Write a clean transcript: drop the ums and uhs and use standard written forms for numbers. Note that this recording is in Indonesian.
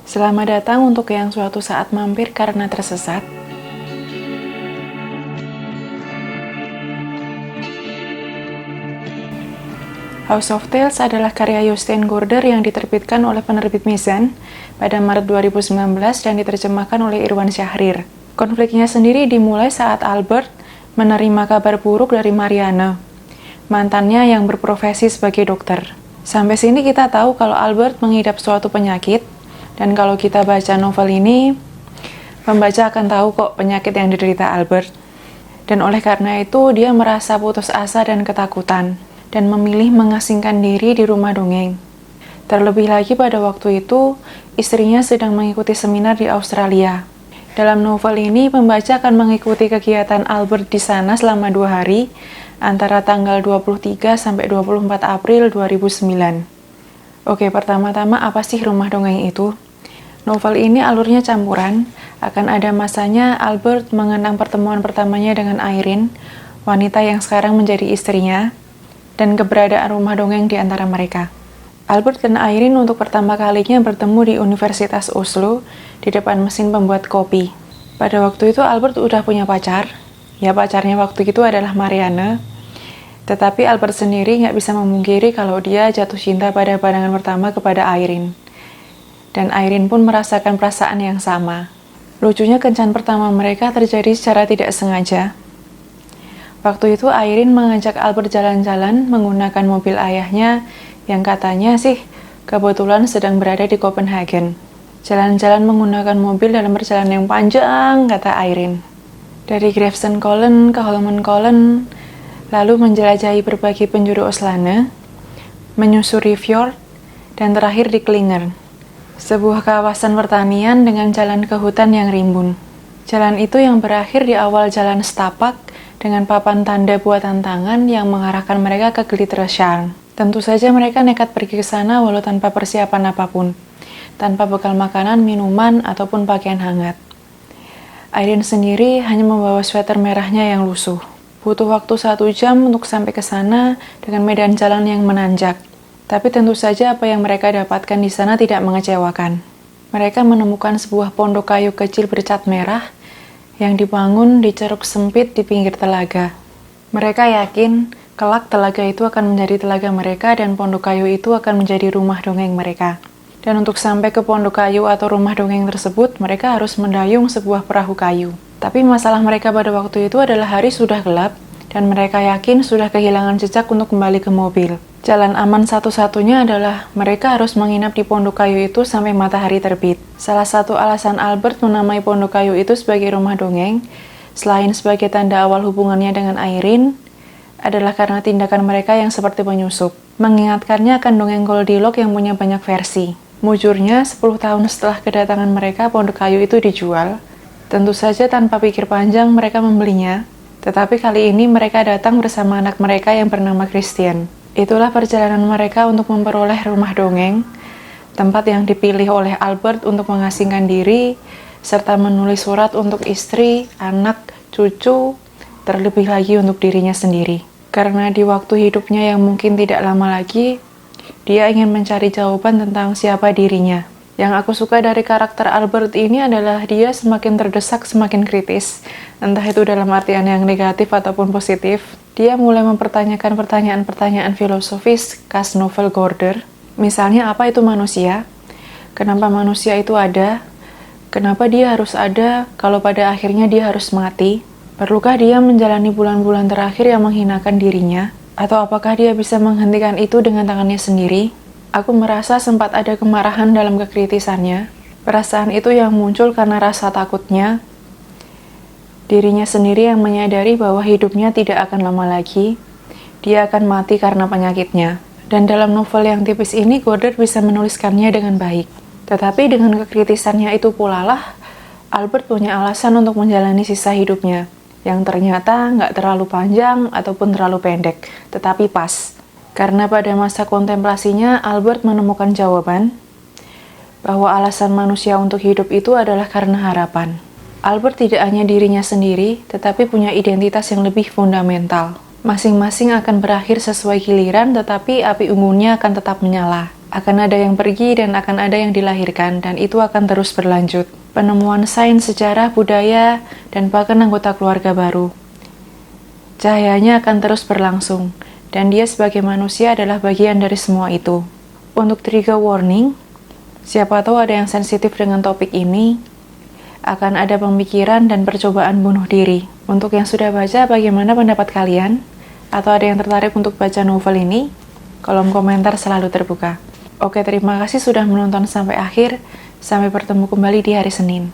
Selamat datang untuk yang suatu saat mampir karena tersesat. House of Tales adalah karya Justin Gorder yang diterbitkan oleh penerbit Mizan pada Maret 2019 dan diterjemahkan oleh Irwan Syahrir. Konfliknya sendiri dimulai saat Albert menerima kabar buruk dari Marianne, mantannya yang berprofesi sebagai dokter. Sampai sini kita tahu kalau Albert mengidap suatu penyakit. Dan kalau kita baca novel ini, pembaca akan tahu kok penyakit yang diderita Albert. Dan oleh karena itu, dia merasa putus asa dan ketakutan, dan memilih mengasingkan diri di rumah dongeng. Terlebih lagi pada waktu itu, istrinya sedang mengikuti seminar di Australia. Dalam novel ini, pembaca akan mengikuti kegiatan Albert di sana selama 2 hari, antara tanggal 23 sampai 24 April 2009. Oke, pertama-tama apa sih rumah dongeng itu? Novel ini alurnya campuran, akan ada masanya Albert mengenang pertemuan pertamanya dengan Irene, wanita yang sekarang menjadi istrinya, dan keberadaan rumah dongeng di antara mereka. Albert dan Irene untuk pertama kalinya bertemu di Universitas Oslo di depan mesin pembuat kopi. Pada waktu itu Albert udah punya pacar, ya pacarnya waktu itu adalah Marianne, tetapi Albert sendiri nggak bisa memungkiri kalau dia jatuh cinta pada pandangan pertama kepada Irene. Dan Irene pun merasakan perasaan yang sama. Lucunya kencan pertama mereka terjadi secara tidak sengaja. Waktu itu Irene mengajak Albert jalan-jalan menggunakan mobil ayahnya yang katanya sih kebetulan sedang berada di Copenhagen. Jalan-jalan menggunakan mobil dalam perjalanan yang panjang, kata Irene. Dari Grefsenkollen ke Holmenkollen, lalu menjelajahi berbagai penjuru Oslane, menyusuri fjord, dan terakhir di Klinger. Sebuah kawasan pertanian dengan jalan ke hutan yang rimbun. Jalan itu yang berakhir di awal jalan setapak dengan papan tanda buatan tangan yang mengarahkan mereka ke Glittersharn. Tentu saja mereka nekat pergi ke sana walau tanpa persiapan apapun, tanpa bekal makanan, minuman, ataupun pakaian hangat. Irene sendiri hanya membawa sweater merahnya yang lusuh. Butuh waktu 1 jam untuk sampai ke sana dengan medan jalan yang menanjak. Tapi tentu saja apa yang mereka dapatkan di sana tidak mengecewakan. Mereka menemukan sebuah pondok kayu kecil bercat merah yang dibangun di ceruk sempit di pinggir telaga. Mereka yakin kelak telaga itu akan menjadi telaga mereka dan pondok kayu itu akan menjadi rumah dongeng mereka. Dan untuk sampai ke pondok kayu atau rumah dongeng tersebut, mereka harus mendayung sebuah perahu kayu. Tapi masalah mereka pada waktu itu adalah hari sudah gelap dan mereka yakin sudah kehilangan jejak untuk kembali ke mobil. Jalan aman satu-satunya adalah mereka harus menginap di pondok kayu itu sampai matahari terbit. Salah satu alasan Albert menamai pondok kayu itu sebagai rumah dongeng, selain sebagai tanda awal hubungannya dengan Irene, adalah karena tindakan mereka yang seperti penyusup. Mengingatkannya akan dongeng Goldilocks yang punya banyak versi. Mujurnya, 10 tahun setelah kedatangan mereka, pondok kayu itu dijual. Tentu saja tanpa pikir panjang mereka membelinya, tetapi kali ini mereka datang bersama anak mereka yang bernama Christian. Itulah perjalanan mereka untuk memperoleh rumah dongeng, tempat yang dipilih oleh Albert untuk mengasingkan diri, serta menulis surat untuk istri, anak, cucu, terlebih lagi untuk dirinya sendiri. Karena di waktu hidupnya yang mungkin tidak lama lagi, dia ingin mencari jawaban tentang siapa dirinya. Yang aku suka dari karakter Albert ini adalah dia semakin terdesak, semakin kritis. Entah itu dalam artian yang negatif ataupun positif. Dia mulai mempertanyakan pertanyaan-pertanyaan filosofis khas novel Gorder. Misalnya, apa itu manusia? Kenapa manusia itu ada? Kenapa dia harus ada kalau pada akhirnya dia harus mati? Perlukah dia menjalani bulan-bulan terakhir yang menghinakan dirinya? Atau apakah dia bisa menghentikan itu dengan tangannya sendiri? Aku merasa sempat ada kemarahan dalam kekritisannya. Perasaan itu yang muncul karena rasa takutnya. Dirinya sendiri yang menyadari bahwa hidupnya tidak akan lama lagi. Dia akan mati karena penyakitnya. Dan dalam novel yang tipis ini, Gorder bisa menuliskannya dengan baik. Tetapi dengan kekritisannya itu pula lah, Albert punya alasan untuk menjalani sisa hidupnya, yang ternyata nggak terlalu panjang ataupun terlalu pendek, tetapi pas. Karena pada masa kontemplasinya, Albert menemukan jawaban bahwa alasan manusia untuk hidup itu adalah karena harapan. Albert tidak hanya dirinya sendiri, tetapi punya identitas yang lebih fundamental. Masing-masing akan berakhir sesuai giliran, tetapi api unggunnya akan tetap menyala. Akan ada yang pergi dan akan ada yang dilahirkan, dan itu akan terus berlanjut. Penemuan sains, sejarah, budaya, dan bahkan anggota keluarga baru. Cahayanya akan terus berlangsung, dan dia sebagai manusia adalah bagian dari semua itu. Untuk trigger warning, siapa tahu ada yang sensitif dengan topik ini, akan ada pemikiran dan percobaan bunuh diri. Untuk yang sudah baca, bagaimana pendapat kalian? Atau ada yang tertarik untuk baca novel ini? Kolom komentar selalu terbuka. Oke, terima kasih sudah menonton sampai akhir. Sampai bertemu kembali di hari Senin.